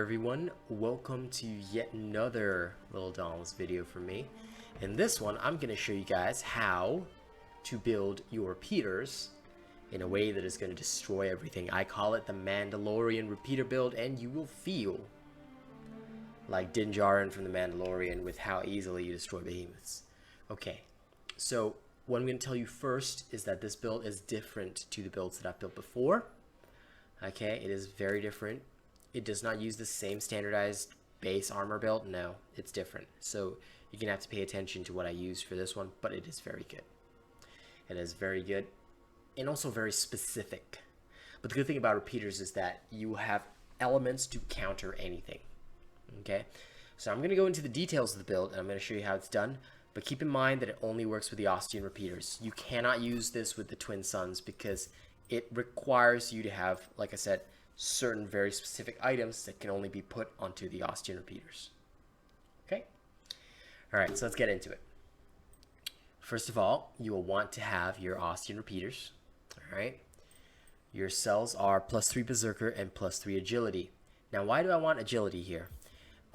everyone, welcome to yet another little Dauntless video from me. In this one, I'm going to show you guys how to build your repeaters in a way that is going to destroy everything. I call it the Mandalorian repeater build, and you will feel like Din Djarin from the Mandalorian with how easily you destroy behemoths. Okay, so what I'm going to tell you first is that this build is different to the builds that I've built before. Okay, it is very different. It does not use the same standardized base armor build. No, it's different. So you're going to have to pay attention to what I use for this one, but it is very good. It is very good and also very specific. But the good thing about repeaters is that you have elements to counter anything. Okay, so I'm going to go into the details of the build and I'm going to show you how it's done. But keep in mind that it only works with the Ostian repeaters. You cannot use this with the Twin Suns because it requires you to have, like I said, certain very specific items that can only be put onto the Ostian repeaters. Okay? Alright, so let's get into it. First of all, you will want to have your Ostian repeaters. Alright? Your cells are +3 Berserker and +3 Agility. Now, why do I want Agility here?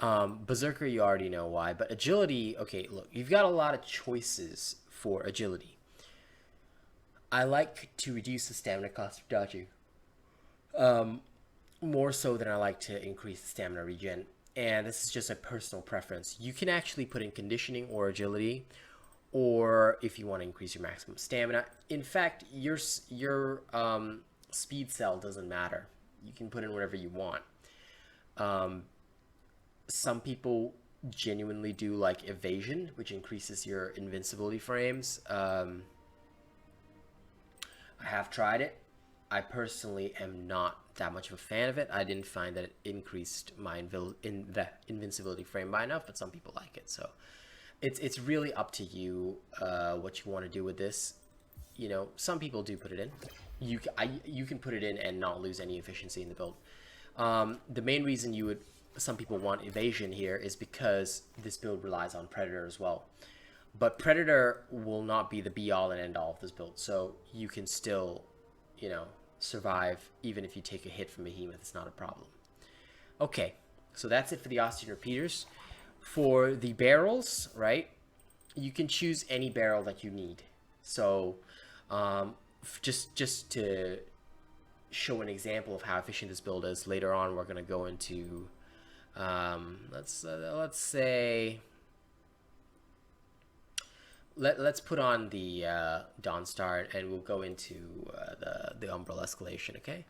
Berserker, you already know why, but Agility, okay, look, you've got a lot of choices for Agility. I like to reduce the stamina cost of dodging. More so than I like to increase the stamina regen. And this is just a personal preference. You can actually put in conditioning or agility, or if you want to increase your maximum stamina. In fact, your speed cell doesn't matter. You can put in whatever you want. Some people genuinely do like evasion, which increases your invincibility frames. I have tried it. I personally am not that much of a fan of it. I didn't find that it increased my invincibility frame by enough, but some people like it. So it's really up to you what you want to do with this. You know, some people do put it in. You can put it in and not lose any efficiency in the build. The main reason some people want evasion here is because this build relies on Predator as well. But Predator will not be the be-all and end-all of this build. So you can still, you know, survive even if you take a hit from Behemoth. It's not a problem. Okay, so that's it for the Ostian repeaters. For the barrels, right, you can choose any barrel that you need. So just to show an example of how efficient this build is, later on we're going to go into let's say let's put on the Dawnstar and we'll go into the Umbrella escalation. Okay,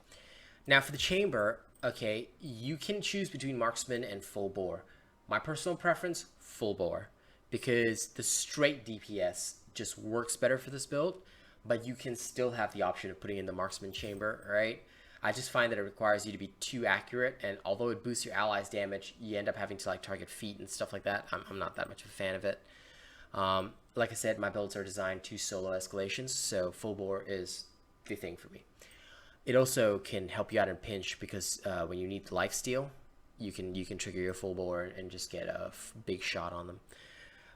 now for the chamber, okay, you can choose between marksman and full bore. My personal preference, full bore, because the straight DPS just works better for this build, but you can still have the option of putting in the marksman chamber, right? I just find that it requires you to be too accurate, and although it boosts your allies' damage, you end up having to like target feet and stuff like that. I'm not that much of a fan of it. Like I said, my builds are designed to solo escalations, so full bore is the thing for me. It also can help you out in pinch because when you need the lifesteal, you can trigger your full bore and just get a big shot on them.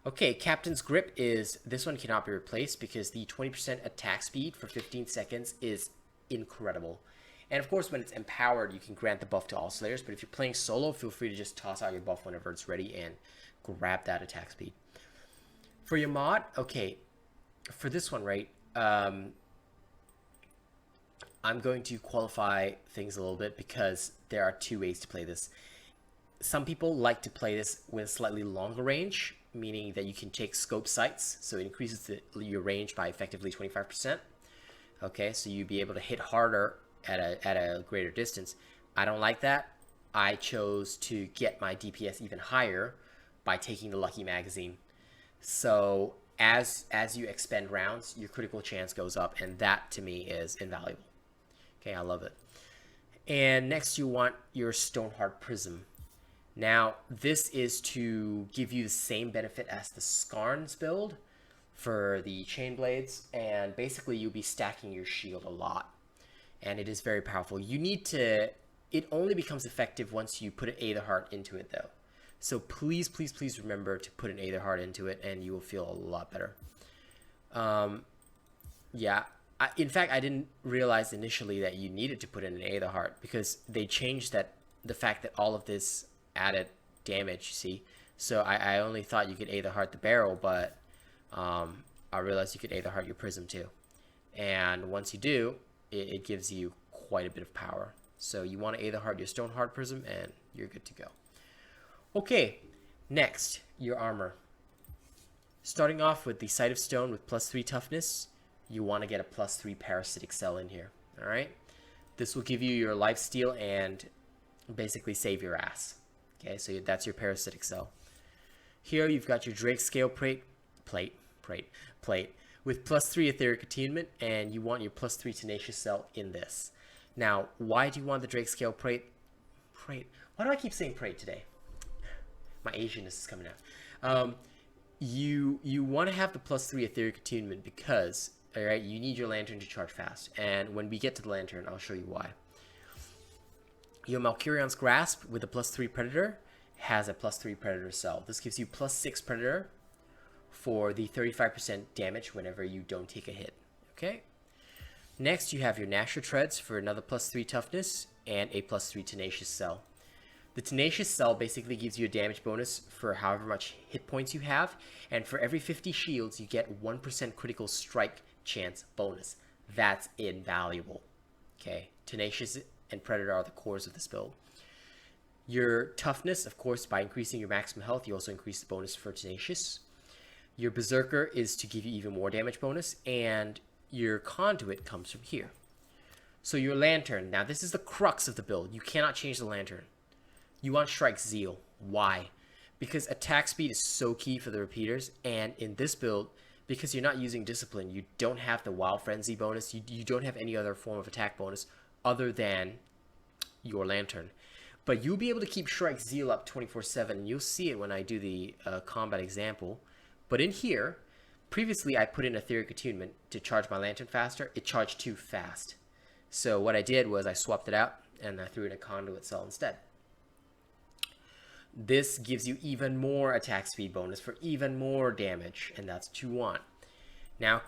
Okay, Captain's Grip is, this one cannot be replaced because the 20% attack speed for 15 seconds is incredible. And of course, when it's empowered, you can grant the buff to all Slayers, but if you're playing solo, feel free to just toss out your buff whenever it's ready and grab that attack speed. For your mod, okay, for this one, right, I'm going to qualify things a little bit because there are two ways to play this. Some people like to play this with slightly longer range, meaning that you can take scope sights, so it increases your range by effectively 25%. Okay, so you'd be able to hit harder at a greater distance. I don't like that. I chose to get my DPS even higher by taking the Lucky Magazine. So as you expend rounds, your critical chance goes up, and that to me is invaluable. Okay, I love it. And next you want your Stoneheart Prism. Now this is to give you the same benefit as the Skarn's build for the chain blades, and basically you'll be stacking your shield a lot, and it is very powerful. You need to, it only becomes effective once you put an Aetherheart into it though. So please, please, please remember to put an Aetherheart into it and you will feel a lot better. Yeah, in fact, I didn't realize initially that you needed to put in an Aetherheart because they changed that the fact that all of this added damage, you see. So I only thought you could Aether Heart the barrel, but I realized you could Aether Heart your prism too. And once you do, it gives you quite a bit of power. So you want to Aether Heart your Stoneheart prism, and you're good to go. Okay, next, your armor. Starting off with the Sight of Stone with +3 toughness, you want to get a +3 Parasitic cell in here. All right, this will give you your lifesteal and basically save your ass. Okay, so that's your Parasitic cell. Here you've got your Drake Scale plate with +3 Aetheric Attunement, and you want your +3 Tenacious cell in this. Now, why do you want the Drake Scale plate? Why do I keep saying plate today? My Asianness is coming out. You want to have the +3 Aetheric Attunement because, all right, you need your lantern to charge fast. And when we get to the lantern, I'll show you why. Your Malkurion's Grasp with a +3 Predator has a +3 Predator cell. This gives you +6 Predator for the 35% damage whenever you don't take a hit. Okay. Next, you have your Gnasher Treads for another +3 toughness and a +3 Tenacious cell. The Tenacious cell basically gives you a damage bonus for however much hit points you have, and for every 50 shields, you get 1% critical strike chance bonus. That's invaluable. Okay, Tenacious and Predator are the cores of this build. Your toughness, of course, by increasing your maximum health, you also increase the bonus for Tenacious. Your Berserker is to give you even more damage bonus, and your Conduit comes from here. So your Lantern, now this is the crux of the build. You cannot change the Lantern. You want Strike Zeal. Why? Because attack speed is so key for the repeaters, and in this build, because you're not using Discipline, you don't have the Wild Frenzy bonus, you don't have any other form of attack bonus other than your Lantern. But you'll be able to keep Strike Zeal up 24/7, and you'll see it when I do the combat example. But in here, previously I put in Aetheric Attunement to charge my Lantern faster. It charged too fast. So what I did was I swapped it out, and I threw in a Conduit cell instead. This gives you even more attack speed bonus for even more damage, and that's what you want. Now,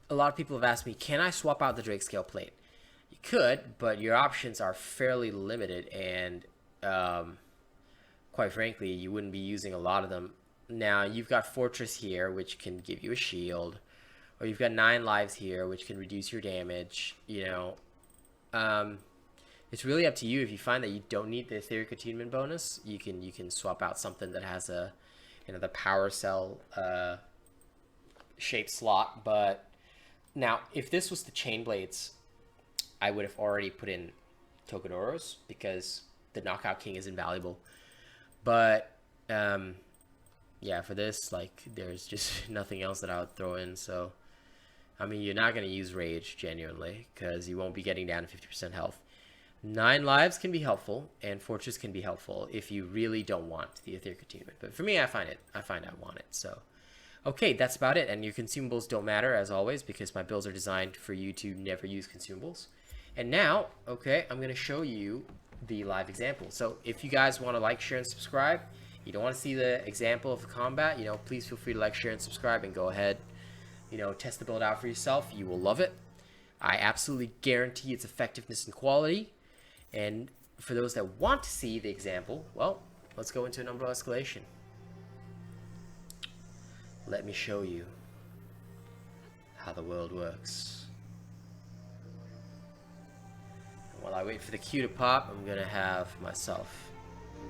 a lot of people have asked me, can I swap out the Drake Scale plate? You could, but your options are fairly limited, and quite frankly, you wouldn't be using a lot of them. Now, you've got Fortress here, which can give you a shield, or you've got 9 lives here, which can reduce your damage, you know. It's really up to you. If you find that you don't need the Aetheric Attunement bonus, you can swap out something that has a, you know, the power cell shaped slot. But now, if this was the Chain Blades, I would have already put in Tokudoros because the Knockout King is invaluable. But yeah, for this, like, there's just nothing else that I would throw in. So, I mean, you're not going to use Rage genuinely because you won't be getting down to 50% health. 9 lives can be helpful, and Fortress can be helpful if you really don't want the Aetheric Attunement. But for me, I find I want it. So, okay, that's about it. And your consumables don't matter, as always, because my builds are designed for you to never use consumables. And now, okay, I'm going to show you the live example. So if you guys want to like, share, and subscribe, you don't want to see the example of the combat, you know, please feel free to like, share, and subscribe, and go ahead, you know, test the build out for yourself. You will love it. I absolutely guarantee its effectiveness and quality. And for those that want to see the example, well, let's go into an non-escalation. Let me show you how the world works. And while I wait for the queue to pop, I'm gonna have myself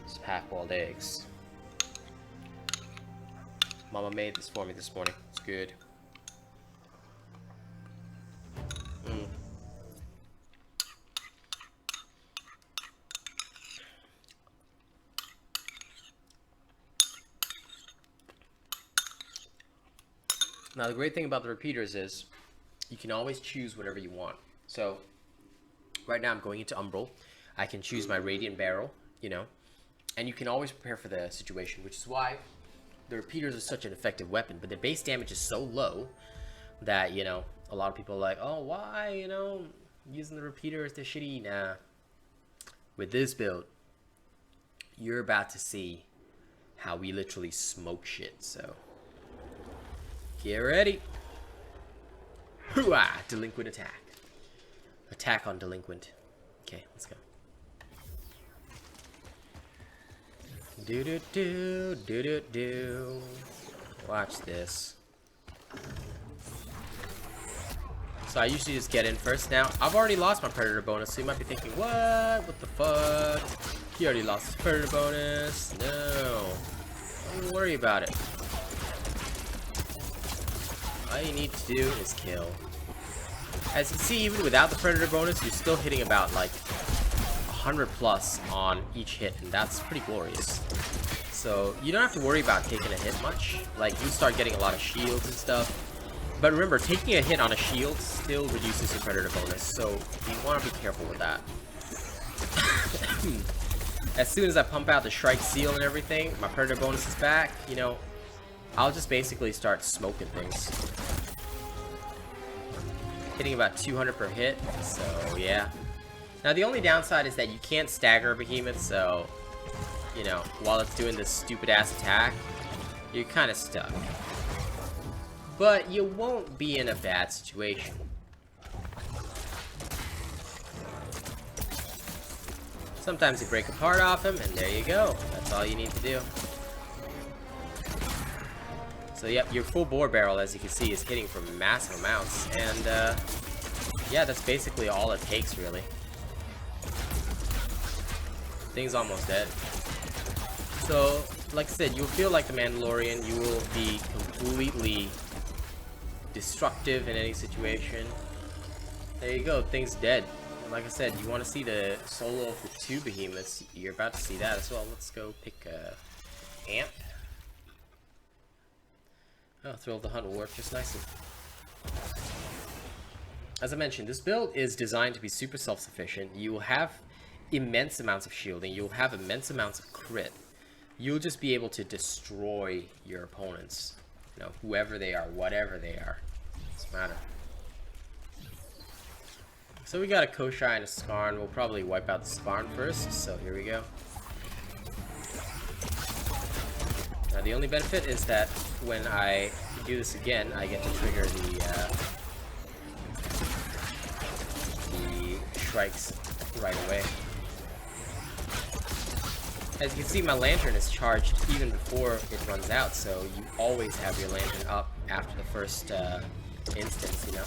some half-boiled eggs. Mama made this for me this morning. It's good. Now, the great thing about the repeaters is you can always choose whatever you want. So, right now I'm going into Umbral. I can choose my Radiant Barrel, you know, and you can always prepare for the situation, which is why the repeaters are such an effective weapon. But the base damage is so low that, you know, a lot of people are like, oh, why, you know, using the repeaters, they're shitty. Nah. With this build, you're about to see how we literally smoke shit, so get ready. Hooah! Delinquent attack. Attack on Delinquent. Okay, let's go. Do do do do do do. Watch this. So I usually just get in first. Now I've already lost my predator bonus, so you might be thinking, what the fuck? He already lost his predator bonus. No, don't worry about it. All you need to do is kill. As you see, even without the predator bonus, you're still hitting about like 100 plus on each hit, and that's pretty glorious. So you don't have to worry about taking a hit much. Like, you start getting a lot of shields and stuff. But remember, taking a hit on a shield still reduces your predator bonus, so you want to be careful with that. As soon as I pump out the Shrike Seal and everything, my predator bonus is back, you know, I'll just basically start smoking things. Hitting about 200 per hit, so yeah. Now the only downside is that you can't stagger a behemoth, so, you know, while it's doing this stupid ass attack, you're kind of stuck. But you won't be in a bad situation. Sometimes you break a part off him, and there you go. That's all you need to do. So yep, your full bore barrel, as you can see, is hitting for massive amounts. And yeah, that's basically all it takes, really. Thing's almost dead. So, like I said, you'll feel like the Mandalorian. You will be completely destructive in any situation. There you go, thing's dead. Like I said, you want to see the solo for 2 behemoths, you're about to see that as well. Let's go pick Amp. Oh, Thrill of the Hunt will work just nicely. As I mentioned, this build is designed to be super self-sufficient. You will have immense amounts of shielding, you'll have immense amounts of crit. You'll just be able to destroy your opponents. You know, whoever they are, whatever they are. Doesn't matter. So we got a Koshai and a Skarn. We'll probably wipe out the Skarn first, so here we go. Now the only benefit is that when I do this again, I get to trigger the Shrikes right away. As you can see, my lantern is charged even before it runs out, so you always have your lantern up after the first instance, you know?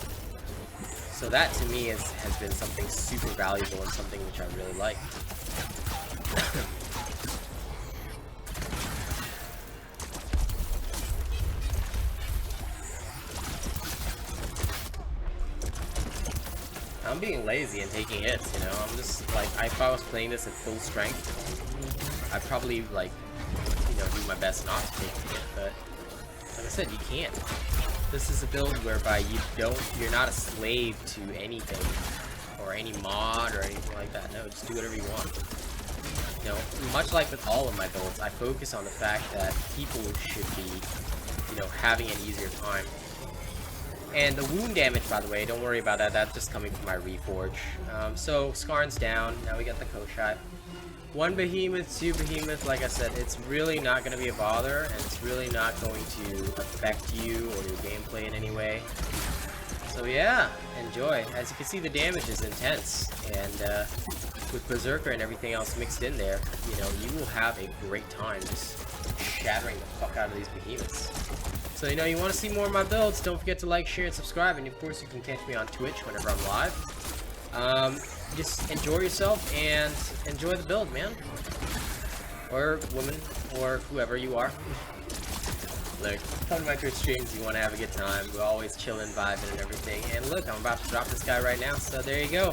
So that, to me, has been something super valuable and something which I really like. I'm being lazy and taking hits, you know? I'm just, like, if I was playing this at full strength, I'd probably, like, you know, do my best not to take a hit, but like I said, you can't. This is a build whereby you're not a slave to anything, or any mod, or anything like that. No, just do whatever you want. You know, much like with all of my builds, I focus on the fact that people should be, you know, having an easier time. And the wound damage, by the way, don't worry about that. That's just coming from my Reforge. So, Skarn's down. Now we got the Koshai. 1 behemoth, 2 behemoth, like I said, it's really not going to be a bother, and it's really not going to affect you or your gameplay in any way. So yeah, enjoy. As you can see, the damage is intense, and with Berserker and everything else mixed in there, you know, you will have a great time just shattering the fuck out of these behemoths. So, you know, you want to see more of my builds, don't forget to like, share, and subscribe, and of course you can catch me on Twitch whenever I'm live. Just enjoy yourself and enjoy the build, man. Or woman, or whoever you are. Look, come to my Twitch streams, you want to have a good time. We're always chilling, vibing, and everything. And look, I'm about to drop this guy right now, so there you go.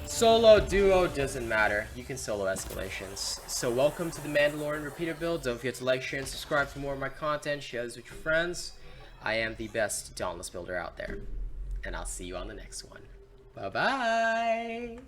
Solo, duo, doesn't matter. You can solo escalations. So welcome to the Mandalorian repeater build. Don't forget to like, share, and subscribe for more of my content. Share this with your friends. I am the best Dauntless builder out there. And I'll see you on the next one. Bye-bye!